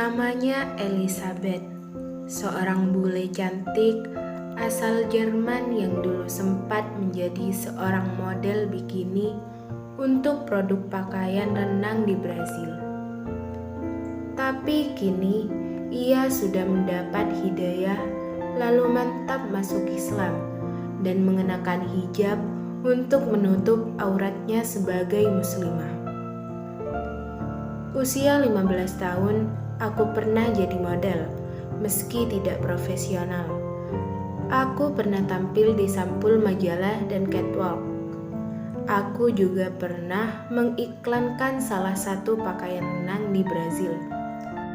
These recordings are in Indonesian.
Namanya Elizabeth, seorang bule cantik asal Jerman yang dulu sempat menjadi seorang model bikini untuk produk pakaian renang di Brasil. Tapi kini ia sudah mendapat hidayah lalu mantap masuk Islam dan mengenakan hijab untuk menutup auratnya sebagai muslimah. Usia 15 tahun, aku pernah jadi model, meski tidak profesional. Aku pernah tampil di sampul majalah dan catwalk. Aku juga pernah mengiklankan salah satu pakaian renang di Brasil.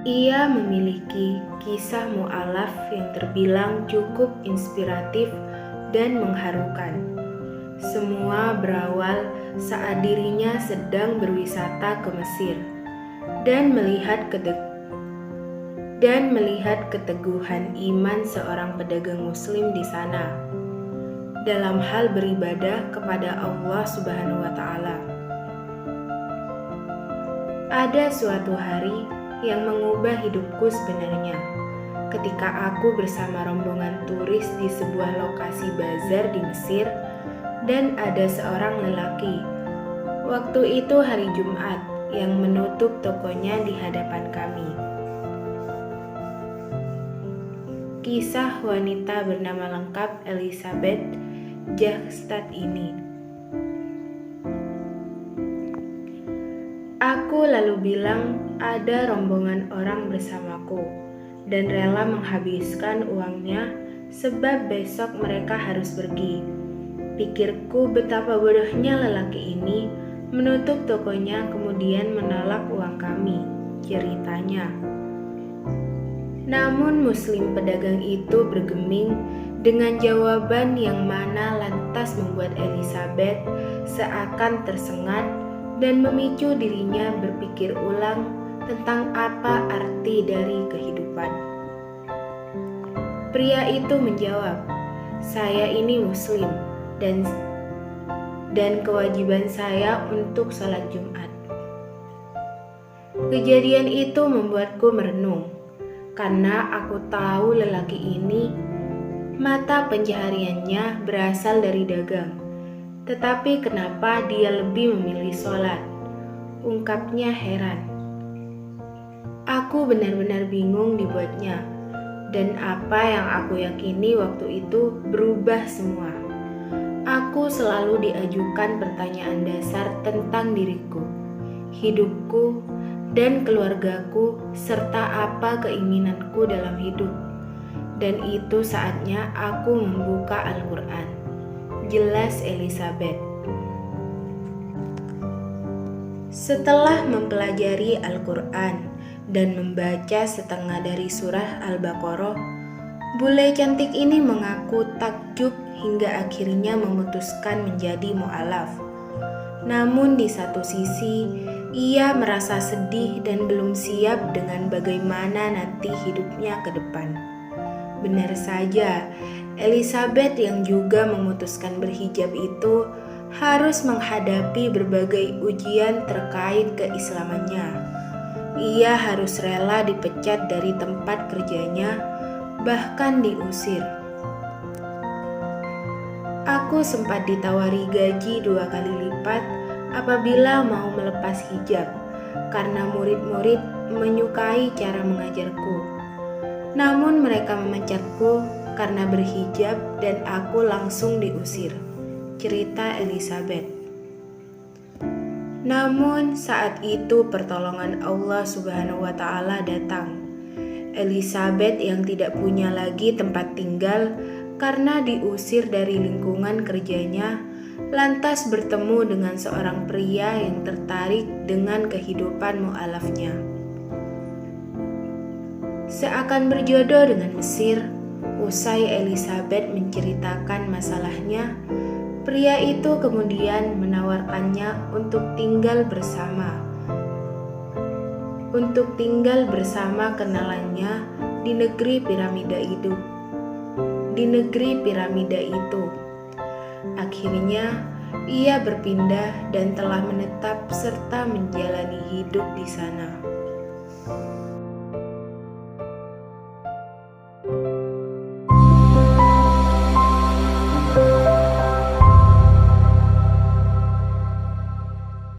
Ia memiliki kisah mu'alaf yang terbilang cukup inspiratif dan mengharukan. Semua berawal saat dirinya sedang berwisata ke Mesir dan melihat keteguhan iman seorang pedagang muslim di sana dalam hal beribadah kepada Allah Subhanahu wa taala. Ada suatu hari yang mengubah hidupku sebenarnya, ketika aku bersama rombongan turis di sebuah lokasi bazar di Mesir dan ada seorang lelaki. Waktu itu hari Jumat yang menutup tokonya di hadapan kami. Kisah wanita bernama lengkap Elizabeth Jagstad ini. Aku lalu bilang ada rombongan orang bersamaku dan rela menghabiskan uangnya sebab besok mereka harus pergi. Pikirku betapa bodohnya lelaki ini menutup tokonya kemudian menolak uang kami, ceritanya. Namun muslim pedagang itu bergeming dengan jawaban yang mana lantas membuat Elizabeth seakan tersengat dan memicu dirinya berpikir ulang tentang apa arti dari kehidupan. Pria itu menjawab, "Saya ini muslim dan kewajiban saya untuk sholat Jumat." Kejadian itu membuatku merenung, karena aku tahu lelaki ini mata pencahariannya berasal dari dagang. Tetapi kenapa dia lebih memilih sholat? Ungkapnya heran. Aku benar-benar bingung dibuatnya, dan apa yang aku yakini waktu itu berubah semua. Aku selalu diajukan pertanyaan dasar tentang diriku, hidupku, dan keluargaku, serta apa keinginanku dalam hidup. Dan itu saatnya aku membuka Al-Quran. Jelas Elizabeth. Setelah mempelajari Al-Quran dan membaca setengah dari surah Al-Baqarah, bule cantik ini mengaku takjub hingga akhirnya memutuskan menjadi mu'alaf. Namun di satu sisi, ia merasa sedih dan belum siap dengan bagaimana nanti hidupnya ke depan. Benar saja, Elizabeth yang juga memutuskan berhijab itu harus menghadapi berbagai ujian terkait keislamannya. Ia harus rela dipecat dari tempat kerjanya, bahkan diusir. Aku sempat ditawari gaji 2 kali lipat apabila mau melepas hijab, karena murid-murid menyukai cara mengajarku. Namun mereka memecatku karena berhijab dan aku langsung diusir, cerita Elizabeth. Namun saat itu pertolongan Allah Subhanahu wa taala datang. Elizabeth yang tidak punya lagi tempat tinggal karena diusir dari lingkungan kerjanya, lantas bertemu dengan seorang pria yang tertarik dengan kehidupan mu'alafnya. Seakan berjodoh dengan Mesir, usai Elizabeth menceritakan masalahnya, pria itu kemudian menawarkannya untuk tinggal bersama kenalannya di negeri piramida itu. Akhirnya, ia berpindah dan telah menetap serta menjalani hidup di sana.